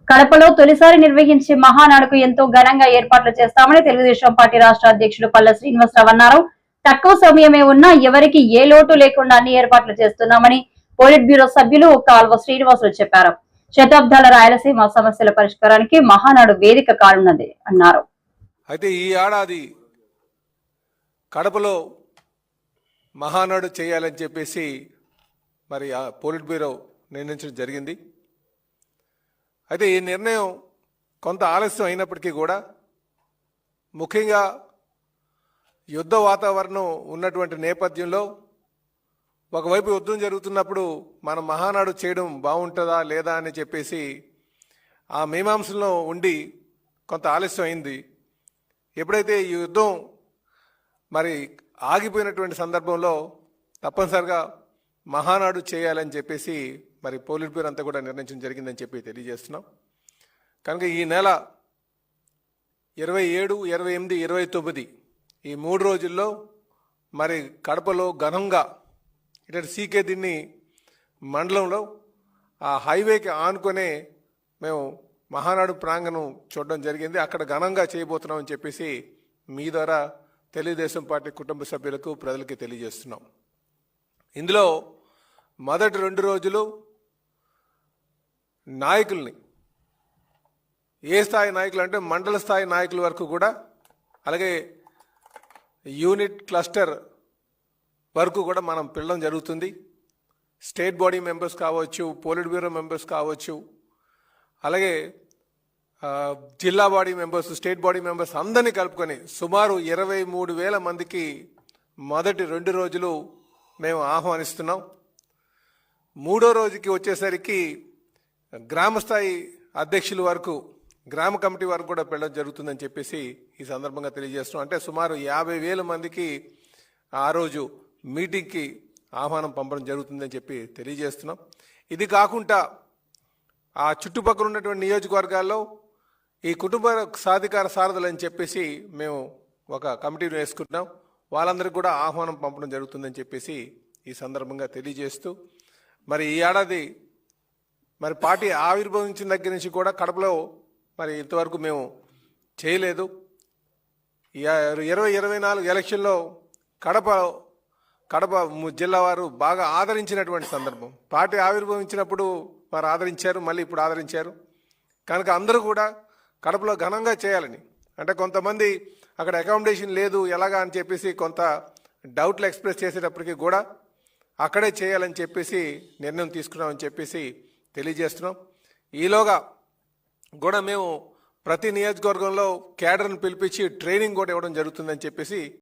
కడపలో తొలిసారి నిర్వహించే మహానాడుకు ఎంతో ఘనంగా ఏర్పాట్లు చేస్తామని తెలుగుదేశం పార్టీ రాష్ట్ర అధ్యక్షుడు పల్ల శ్రీనివాసరావు అన్నారు. తక్కువ సమయమే ఉన్నా ఎవరికి ఏ లోటు లేకుండా అన్ని ఏర్పాట్లు చేస్తున్నామని పోలిట్ బ్యూరో సభ్యులు కాల్వ శ్రీనివాసులు చెప్పారు. శతాబ్దాల రాయలసీమ సమస్యల పరిష్కారానికి మహానాడు వేదిక కానున్నది అన్నారు. అయితే ఈ ఏడాది కడపలో మహానాడు చేయాలని చెప్పేసి మరి ఆ పోలిట్ బ్యూరో నిర్ణయించడం జరిగింది. అయితే ఈ నిర్ణయం కొంత ఆలస్యం అయినప్పటికీ కూడా ముఖ్యంగా యుద్ధ వాతావరణం ఉన్నటువంటి నేపథ్యంలో ఒకవైపు యుద్ధం జరుగుతున్నప్పుడు మనం మహానాడు చేయడం బాగుంటుందా లేదా అని చెప్పేసి ఆ మీమాంసలో ఉండి కొంత ఆలస్యం అయింది. ఎప్పుడైతే ఈ యుద్ధం మరి ఆగిపోయినటువంటి సందర్భంలో తప్పనిసరిగా మహానాడు చేయాలని చెప్పేసి మరి పోలిట్ బ్యూరో అంతా కూడా నిర్ణయించడం జరిగిందని చెప్పి తెలియజేస్తున్నాం. కనుక ఈ నెల 27, 28, 29 ఈ 3 రోజుల్లో మరి కడపలో ఘనంగా ఇటు సీకే దిన్ని మండలంలో ఆ హైవేకి ఆనుకొనే మేము మహానాడు ప్రాంగణం చూడడం జరిగింది. అక్కడ ఘనంగా చేయబోతున్నామని చెప్పేసి మీ ద్వారా తెలుగుదేశం పార్టీ కుటుంబ సభ్యులకు ప్రజలకి తెలియజేస్తున్నాం. ఇందులో మొదటి 2 రోజులు నాయకుల్ని ఏ స్థాయి నాయకులు అంటే మండల స్థాయి నాయకుల వరకు కూడా అలాగే యూనిట్ క్లస్టర్ వరకు కూడా మనం పిలవడం జరుగుతుంది. స్టేట్ బాడీ మెంబర్స్ కావచ్చు, పోలిట్ బ్యూరో మెంబర్స్ కావచ్చు, అలాగే జిల్లా body members, state body members అందరినీ కలుపుకొని సుమారు 23,000 మందికి మొదటి 2 రోజులు మేము ఆహ్వానిస్తున్నాం. 3వ రోజుకి వచ్చేసరికి గ్రామస్థాయి అధ్యక్షుల వరకు, గ్రామ కమిటీ వరకు కూడా వెళ్ళడం జరుగుతుందని చెప్పేసి ఈ సందర్భంగా తెలియజేస్తున్నాం. అంటే సుమారు 50,000 మందికి ఆ రోజు మీటింగ్కి ఆహ్వానం పంపడం జరుగుతుందని చెప్పి తెలియజేస్తున్నాం. ఇది కాకుండా ఆ చుట్టుపక్కల ఉన్నటువంటి నియోజకవర్గాల్లో ఈ కుటుంబ సాధికార సారథులు అని చెప్పేసి మేము ఒక కమిటీని వేసుకుంటున్నాం. వాళ్ళందరికీ కూడా ఆహ్వానం పంపడం జరుగుతుందని చెప్పేసి ఈ సందర్భంగా తెలియజేస్తూ మరి ఈ ఏడాది మరి పార్టీ ఆవిర్భవించిన దగ్గర నుంచి కూడా కడపలో మరి ఇంతవరకు మేము చేయలేదు. 2024 ఎలక్షన్లో కడప జిల్లా వారు బాగా ఆదరించినటువంటి సందర్భం. పార్టీ ఆవిర్భవించినప్పుడు వారు ఆదరించారు, మళ్ళీ ఇప్పుడు ఆదరించారు. కనుక అందరూ కూడా కడపలో ఘనంగా చేయాలని, అంటే కొంతమంది అక్కడ అకామిడేషన్ లేదు ఎలాగా అని చెప్పేసి కొంత డౌట్లు ఎక్స్ప్రెస్ చేసేటప్పటికీ కూడా అక్కడే చేయాలని చెప్పేసి నిర్ణయం తీసుకున్నామని చెప్పేసి తెలియజేస్తున్నాం. ఈలోగా కూడా మేము ప్రతి నియోజకవర్గంలో క్యాడర్ను పిలిపించి ట్రైనింగ్ కూడా ఇవ్వడం జరుగుతుందని చెప్పేసి